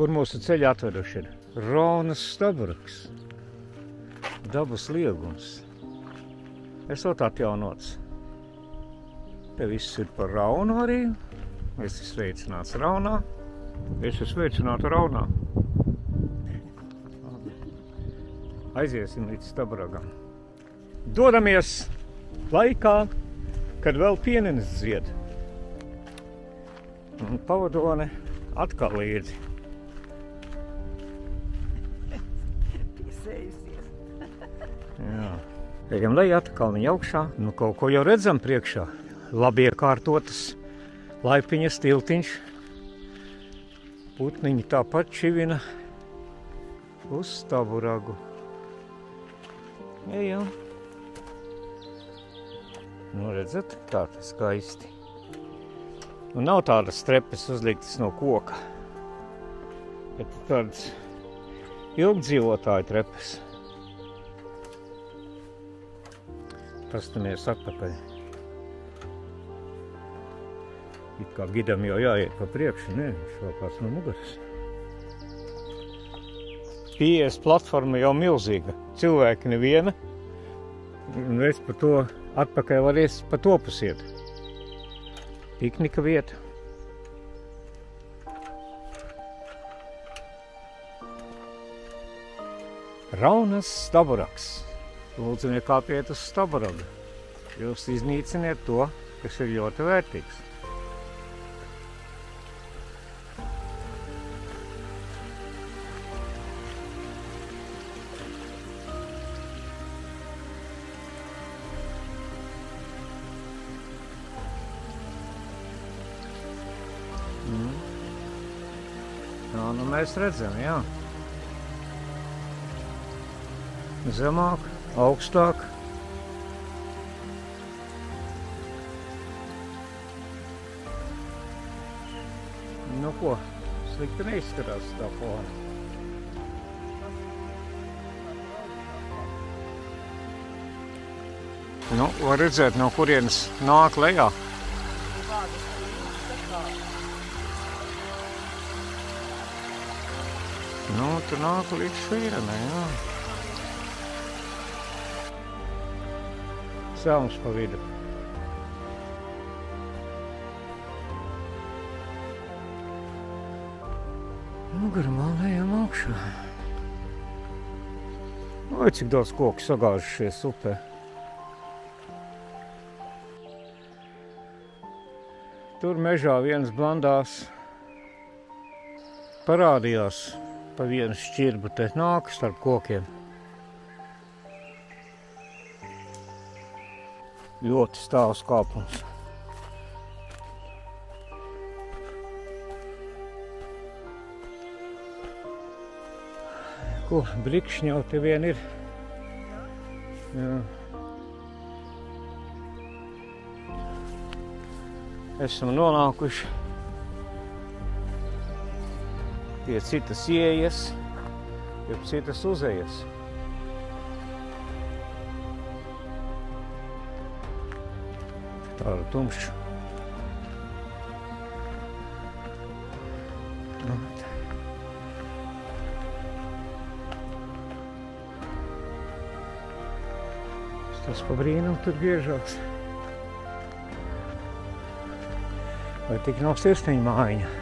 kur mūsu ceļi atveduši ir. Raunas staburaks. Dabas liegums. Esot atjaunots. Te viss ir par Raunu arī. Es esmu sveicināts Raunā. Es esmu sveicināts Raunā. Aiziesim līdz staburagam. Dodamies laikā, kad vēl pienenes dzied. Un pavadone atkal līdzi. Piesējusies. Jā. Ejam lejā, kalniņa augšā. Nu, kaut ko jau redzam priekšā. Labi iekārtotas laipiņas, tiltiņš. Putniņi tāpat čivina uz staburagu. Ejam. Nu, redzat, tā tas skaisti. Un nav tādas trepes uzliktas no koka, bet tādas ilgdzīvotāju trepes. Pastamies atpakaļ. It kā gidam jau jāiet pa priekšu, ne? Viņš vēl kāds no muguras. Pieejas platforma jau milzīga. Cilvēki neviena. Un es par to atpakaļ varēs pa to pusiet. Piknika vieta. Raunas staburaks. Lūdzu, nekāpiet uz staburagu. Jūs iznīciniet to, kas ir ļoti vērtīgs. Jā, nu mēs redzam, jā. Zemāk, augstāk. Nu ko, slikti neizskatās tā fona. Nu, var redzēt, no kurienes nāk lejā. Nu, tur nāk līdz šīrenē, jā. Selms pa vidu. Nu, garumā lejam augšā. Oi, cik daudz koku sagāžušies upē. Tur mežā viens blandās parādījās. Pa vienu šķirbu te nāk starp kokiem. Ļoti stāvs kāpums. Ko, brikšņi jau te vien ir. Jā. Esam nonākuši pie citas ieejas, pie citas uzejas. Tāda tumša. Tas pa brīnum tur griežās. Vai tik nav sirsniņa mājiņa?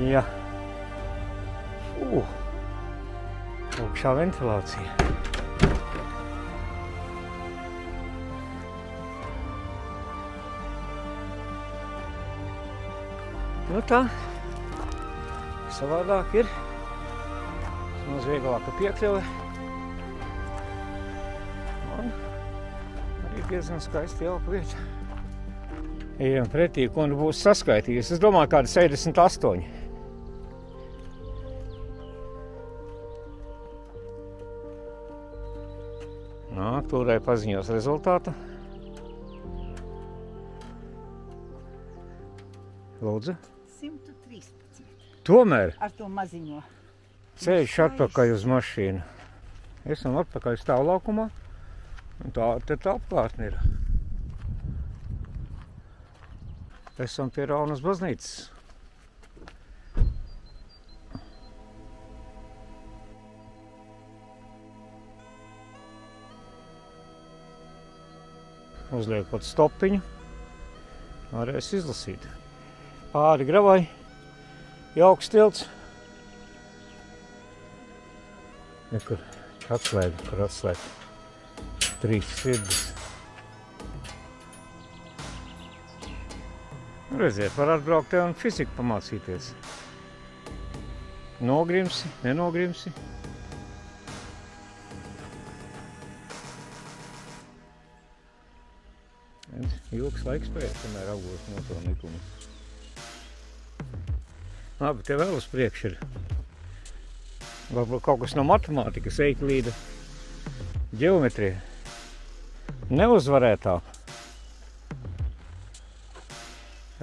Jā. Augšā ventilācija. Nu tā. Savādāk ir. Maz vieglāka piekļuve. Un arī diezgan skaisti jauka vieta. Ejam pretī, ko nu būs saskaitījis. Es domāju, kādi 68. Nāk, tūrai paziņos rezultātu. Lūdzu. 113. Tomēr Ar to maziņo. ceļš atpakaļ uz mašīnu. Esam atpakaļ stāvlaukumā. Un tā apkārtne ir. Esam pie Raunas baznīcas. Uzliekot stopiņu, varēs izlasīt. Pāri Gravai, jauks tilts. Kur atslēga. 3 sirdis. Redziet, var atbraukt te un fiziku pamācīties. Nogrimsi, nenogrimsi. Ilgs laiks pēc, kamēr augos motoru nikumu. Labi, te vēl uz priekšu ir. Varbūt kaut kas no matemātikas, Eiklīda ģeometrija. Neuzvarētā.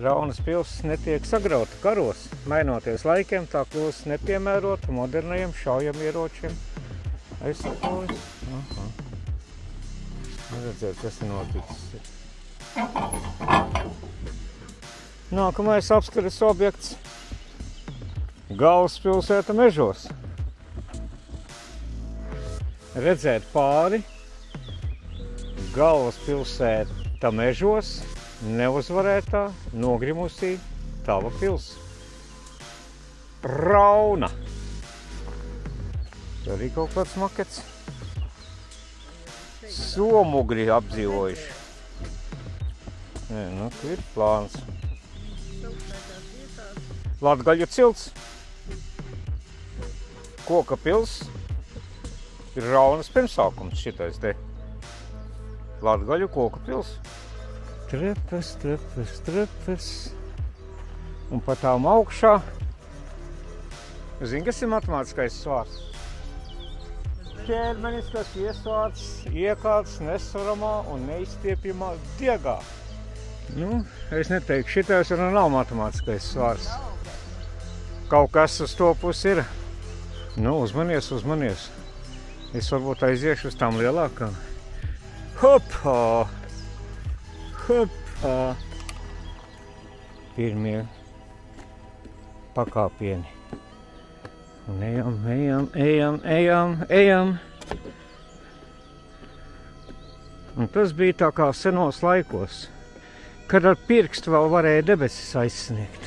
Raunas pils netiek sagrauta karos. Mainoties laikiem, tā kļūst nepiemērota modernajiem šaujamieročiem. Aizsakojas. Redzēt, kas ir noticis. Nākamais apskates objekts – galvaspilsēta mežos. Redzēt pāri galvaspilsēta mežos, neuzvarētā, nogrimusī tava pils. Rauna! Tur arī kaut kāds makets. Somugri apdzīvojuši. Nē, nu, tur ir plāns. Latgaļu cilts. Koka pils. Ir Raunas pirmsākums šitais te. Latgaļu koka pils. Trepes. Un pa tām augšā. Zini, kas ir matemātiskais svārds? Ķermenis, kas iesvārds, iekārts nesvaramā un neizstiepjamā diegā. Nu, es neteiktu, šitais nav matemātiskais svārds. Kaut kas uz to pusi ir. Nu, uzmanies. Es varbūt aiziešu uz tām lielākām. Hopā! Pirmie pakāpieni. Un ejam. Un tas bija tā kā senos laikos, kad ar pirkstu vēl varēja debesis aizsniegt.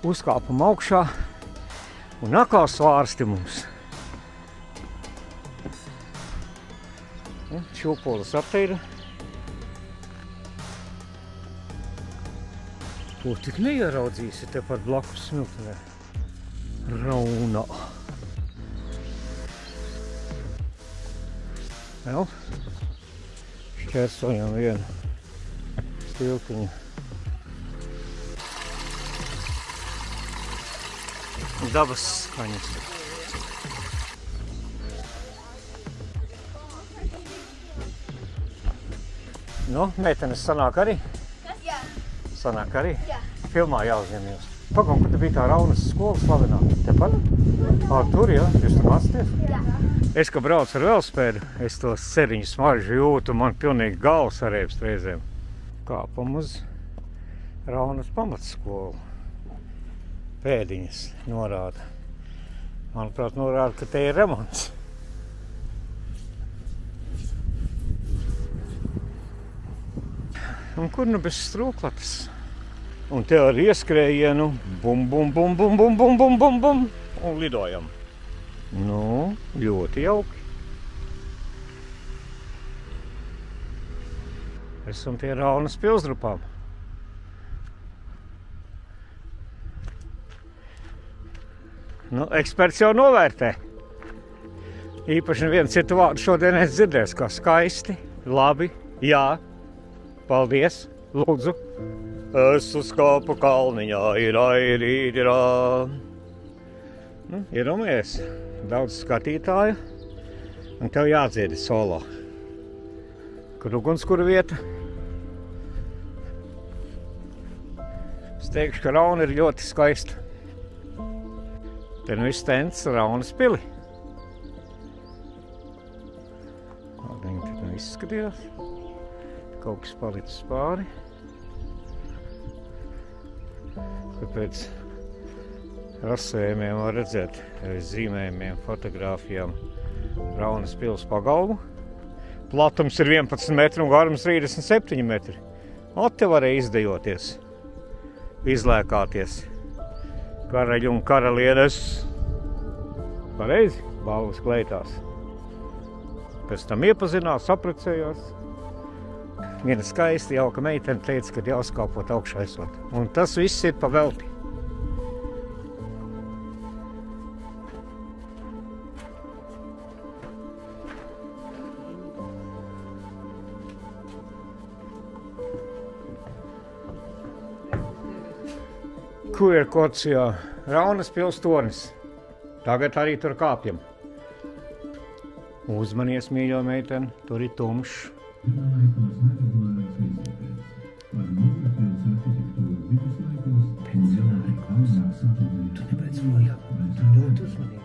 Uzkāpam augšā un atkal svārsti mums. Čūpolas atteira. Ko tik neieraudzīsi te par blakus smiltenē? Rauna. Vēl šķērsojam vienu stiltiņu. Dabas skaņas. Nu, meitenes sanāk arī? Jā. Sanāk arī? Jā. Filmā jāuzņem jūs. Pagam, kad bija tā Raunas skola slavenā? Tepat? Tur, jā? Jūs tur mācāties? Jā. Es, ka braucu ar velospēdu, es to seriņu smaržu jūtu, man pilnīgi galvas arēbst reizēm. Kāpam uz Raunas pamatskolu. Pēdiņas norāda. Manuprāt, norāda, ka te ir remonts. Un kur nu bez strūklatas? Un te ar ieskrējienu bum, un lidojam. Nu, ļoti jauki. Esam pie Raunas pilsdrupām. Nu, eksperts jau novērtē. Īpaši nevienu citu vārdu šodien es dzirdēs, kā skaisti, labi, jā, paldies, lūdzu. Es uzkāpu kalniņā, irā. Nu, iedomājies, daudz skatītāju, un tev jādziedi solo. Kur ugunskura vieta? Es teikšu, ka Rauna ir ļoti skaista. Te nu viss tents Raunas pili. Šādi viņi tad izskatījās. Kaut kas palicis pāri. Pēc rasējumiem var redzēt zīmējumiem, fotogrāfijām Raunas pils pagalmu. Platums ir 11 metri un garums 37 metri. O, te varēja izdejoties, izlēkāties. Karaļi un karalienes. Pareizi, balvas kleitās. Pēc tam iepazinās, saprecējās. Viena skaista, jauka meitene teica, ka jāuzkāpot augšā esot. Un tas viss ir pa velti. QR kods, jā. Raunas pils tornis. Tagad arī tur kāpjam. Uzmanies, mīļo meiteni, tur ir tumšs. Pensionāri klausās. Tu nebēc mojā. Ļoti uzmanīgi.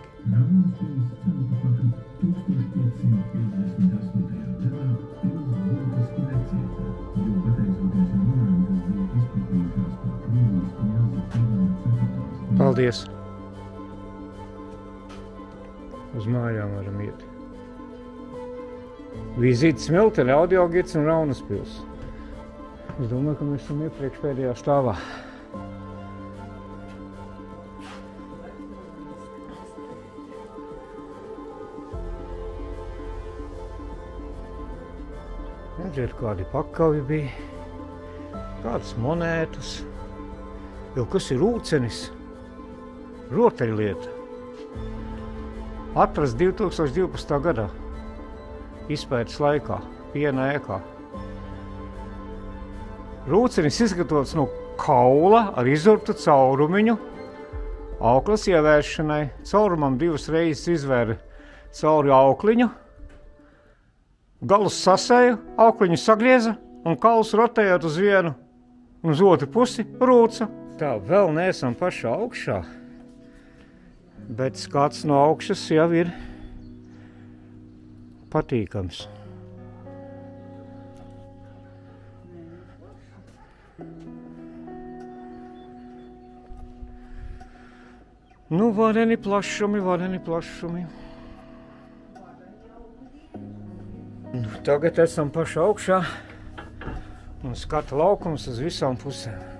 Paldies! Uz mājām varam iet. Vizīte Smiltene, Audiogirds un Raunas pils. Es domāju, ka mēs esam iepriekš pēdējā stāvā. Redziet, kādi pakavi bija, kādas monētas. Jo kas ir ūcenis? Rotaļlieta. Atrast 2012. gadā. Izpētes laikā, piena ēkā. Rūcenis izgatavots no kaula ar izurptu caurumiņu. Auklas ievēršanai. Caurumam 2 reizes izvēra cauri aukliņu. Galus sasēja, aukliņu sagrieza un kauls rotējot uz vienu un uz otru pusi rūca. Tā, vēl neesam pašā augšā, bet skats no augšas jau ir patīkams. Nu, vareni plašumi, vareni plašumi. Nu, tagad esam pašā augšā un skata laukums uz visām pusēm.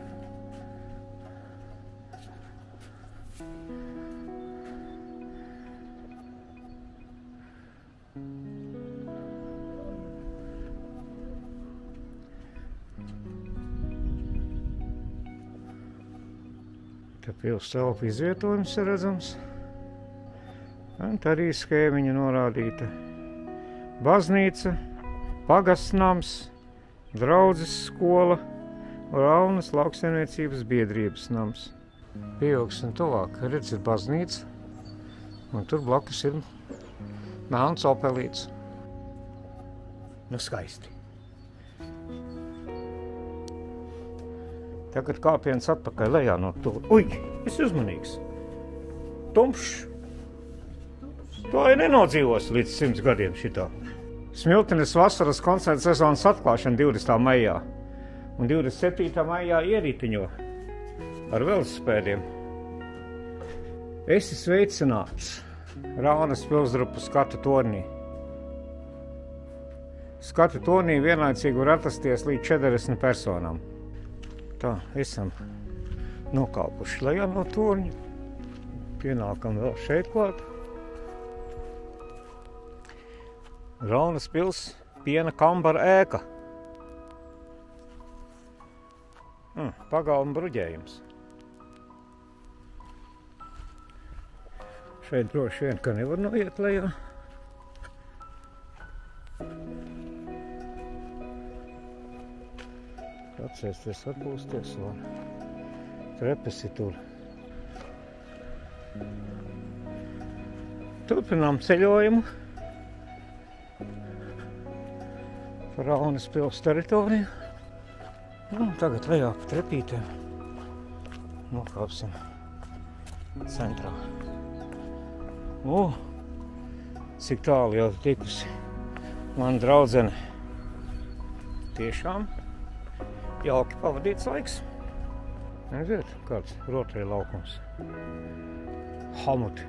Te pils telpu izvietojums ir redzams. Un te arī skēmiņa norādīta. Baznīca, pagastnams, draudzes skola, Raunas lauksaimniecības biedrības nams. Pieaugsim tuvāk, redz, ir baznīca, un tur blakus ir melns opelīts. Nu, skaisti. Tagad kāpiens atpakaļ lejā no tur. Uj, es uzmanīgs. Tumšs. To jau nenodzīvos līdz 100 gadiem šitā. Smiltenes vasaras koncerta sezonas atklāšana 20. maijā un 27. maijā ierītiņo ar velosipēdiem. Esi sveicināts Raunas pilsdrupu skatu tornī. Skatu tornī vienlaicīgi var atrasties līdz 40 personām. Tā, esam nokāpuši lejā no torņa. Pienākam vēl šeit klāt. Raunas pils piena kambara ēka. Pagalma bruģējums. Šeit droši vien, ka nevar noiet lejā. Atcēsties, atpūsties, var. Trepes ir tur. Turpinām ceļojumu pa Raunas pils teritoriju. Nu, tagad lejā pa trepītēm. Nokāpsim centrā. Cik tālu jau tikusi Man draudzene tiešām jauki pavadīts laiks. Redziet, kāds rotaļu laukums. Homuti,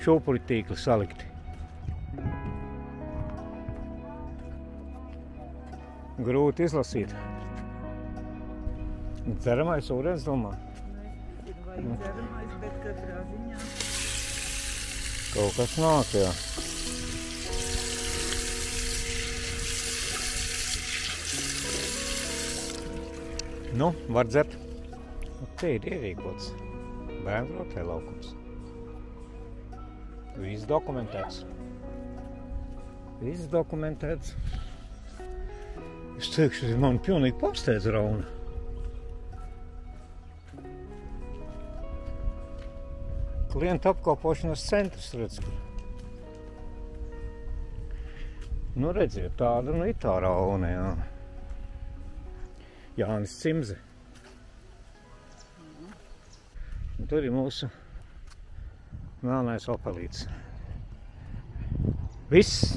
šūpuri tīkli salikti. Grūti izlasīt. Dzeramais ūdens, domā? Ir vajag dzeramais, bet katrā ziņā. Kaut kas nāk, jā. Nu, var dzert. Te ir ierīkots bērnu rotaļu laukums. Viss dokumentēts. Viss dokumentēts. Es teikšu, man pilnīgi pārsteidz Rauna. Klientu apkalpošanas centrs, redz. Nu, redziet, tāda nu ir tā Rauna, jā. Jānis Cimze. Un tur ir mūsu melnais opelīts. Viss!